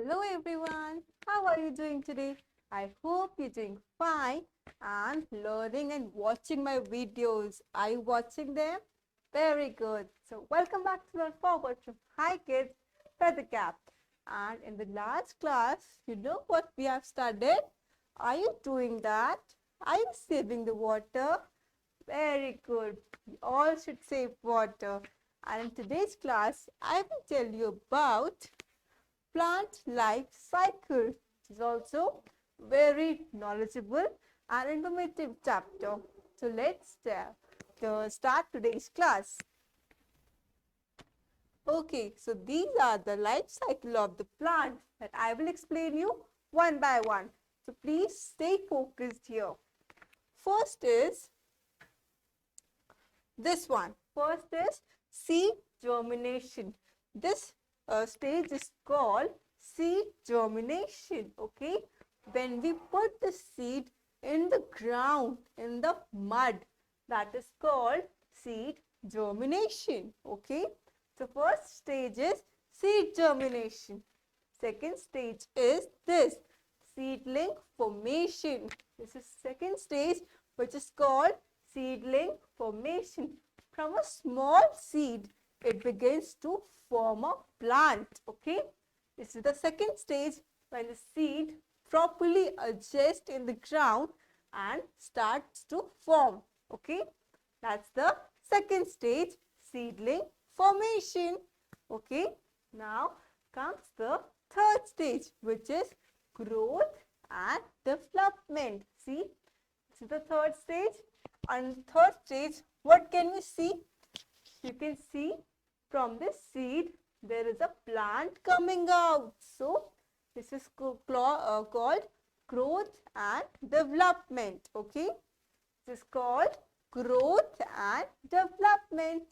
Hello everyone, how are you doing today? I hope you're doing fine and learning and watching my videos. Are you watching them? Very good. So welcome back to Learn Forward from Hi Kids Feather Cap. And in the last class, you know what we have studied? Are you doing that? Are you saving the water? Very good. We all should save water. And in today's class, I will tell you about plant life cycle. It is also very knowledgeable and informative chapter. So let's start today's class. Okay, so these are the life cycle of the plant that I will explain you one by one. So please stay focused here. First is this one. First is seed germination. This stage is called seed germination. Okay, when we put the seed in the ground, in the mud, that is called seed germination. Okay, so first stage is seed germination. Second stage is this seedling formation. This is second stage, which is called seedling formation. From a small seed, it begins to form a plant. Okay, this is the second stage when the seed properly adjusts in the ground and starts to form. Okay, that's the second stage, seedling formation. Okay, now comes the third stage, which is growth and development. See, this is the third stage. On third stage, what can we see? You can see from this seed there is a plant coming out. So this is called growth and development. Okay, this is called growth and development.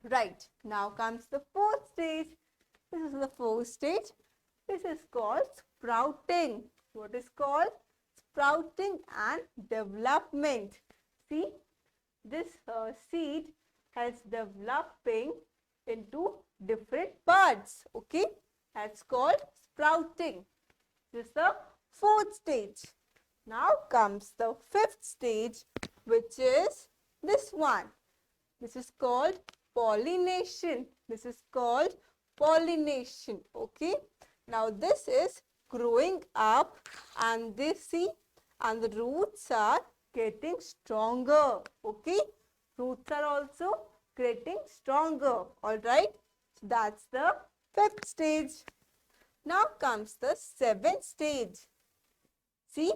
Right, now comes the fourth stage. This is the fourth stage. This is called sprouting. What is called? Sprouting and development. See, this seed has developing into different parts. Okay, that's called sprouting. This is the fourth stage. Now comes the fifth stage, which is this one. This is called pollination. This is called pollination. Okay, now this is growing up, and this see, and the roots are getting stronger. Okay, roots are also getting stronger. All right, so that's the fifth stage. Now comes the seventh stage. See,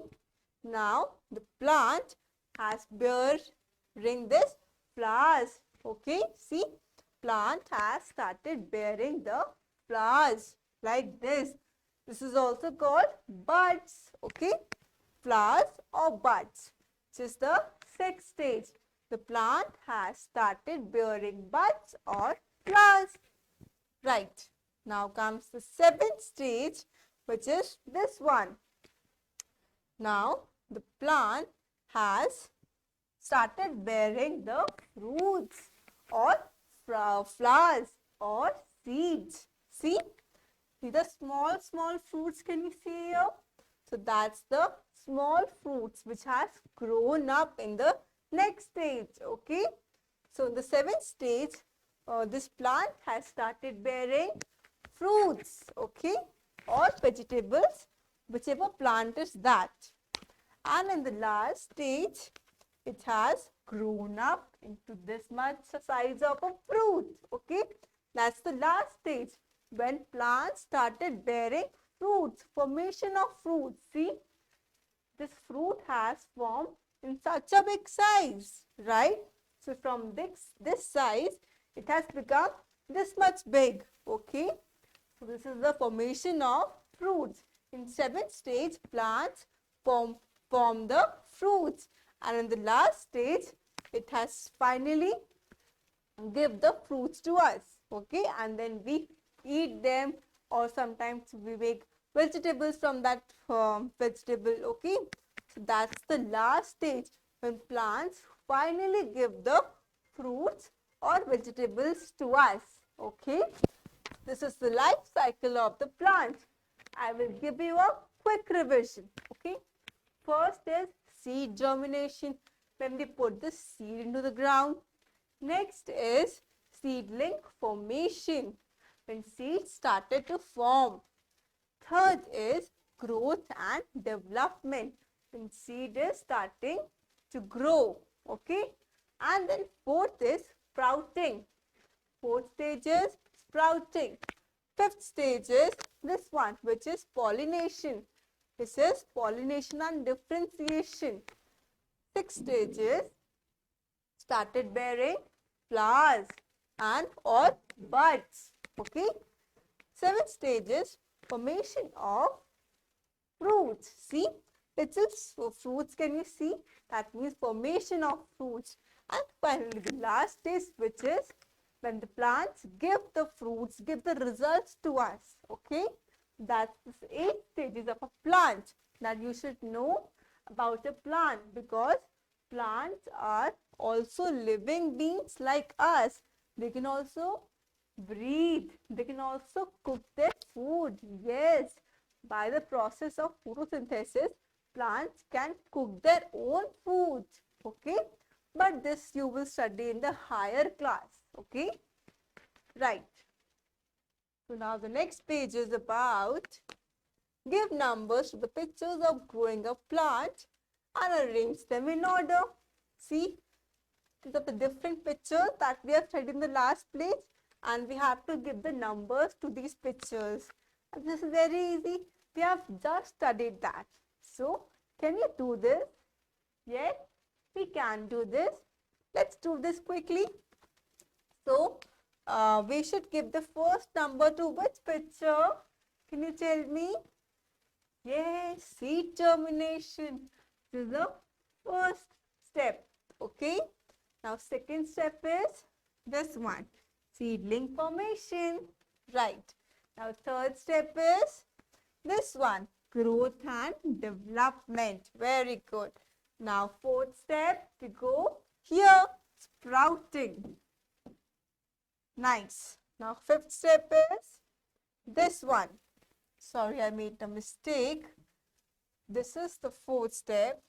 now the plant has bearing this flowers. Okay, see, plant has started bearing the flowers like this. This is also called buds. Okay, flowers or buds. This is the sixth stage. The plant has started bearing buds or flowers. Right. Now comes the seventh stage, which is this one. Now the plant has started bearing the fruits or flowers or seeds. See the small fruits, can we see here? So that's the small fruits which has grown up in the next stage. Okay, so in the seventh stage, this plant has started bearing fruits, okay, or vegetables, whichever plant is that. And in the last stage, it has grown up into this much size of a fruit. Okay, that's the last stage when plants started bearing fruits, formation of fruits. See, this fruit has formed in such a big size, right? So from this size, it has become this much big. Okay, so this is the formation of fruits. In seventh stage, plants form the fruits, and in the last stage, it has finally give the fruits to us. Okay, and then we eat them, or sometimes we make vegetables from that vegetable. Okay, so that's the last stage when plants finally give the fruits or vegetables to us. Okay, This is the life cycle of the plant. I will give you a quick revision. Okay. First is seed germination, when we put the seed into the ground. Next is seedling formation, when seeds started to form. Third is growth and development, when seed is starting to grow. Okay. And then fourth is sprouting. Fourth stage is sprouting. Fifth stage is this one, which is pollination. This is pollination and differentiation. Sixth stage is started bearing flowers and or buds. Okay. Seventh stage is formation of fruits. See, little fruits can you see? That means formation of fruits. And finally the last stage, which is when the plants give the fruits, give the results to us. Okay. That's the 8 stages of a plant that you should know about a plant, because plants are also living beings like us. They can also breathe. They can also cook their food. Yes, by the process of photosynthesis, plants can cook their own food. Okay, but this you will study in the higher class. Okay, right. So now the next page is about give numbers to the pictures of growing a plant and arrange them in order. See, these are the different pictures that we have studied in the last page, and we have to give the numbers to these pictures. And this is very easy. We have just studied that. So, can you do this? Yes, we can do this. Let's do this quickly. So, we should give the first number to which picture? Can you tell me? Yes, seed germination. This is the first step. Okay. Now, second step is this one, seedling formation. Right. Now, third step is this one, growth and development. Very good. Now, fourth step, we go here, sprouting. Nice. Now, fifth step is this one. Sorry, I made a mistake. This is the fourth step.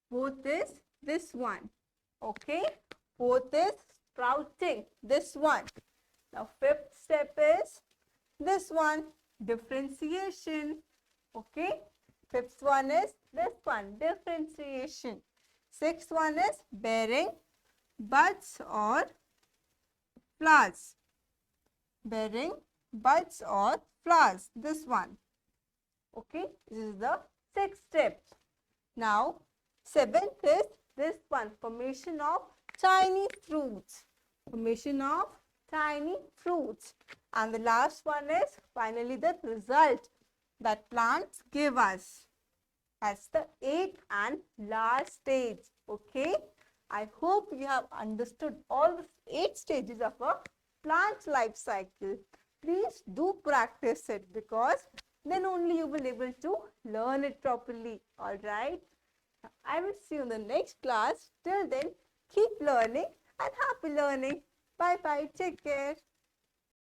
Fourth is this one. Okay. Fourth is sprouting. This one. Now, fifth step is this one, differentiation. Okay. Fifth one is this one, differentiation. Sixth one is bearing buds or flowers. Bearing buds or flowers. This one. Okay. This is the sixth step. Now, seventh is this one, formation of tiny fruits. Formation of tiny fruits. And the last one is finally the result that plants give us. That's the 8th and last stage. Okay. I hope you have understood all the 8 stages of a plant's life cycle. Please do practice it, because then only you will be able to learn it properly. Alright. I will see you in the next class. Till then, keep learning and happy learning. Bye bye. Take care.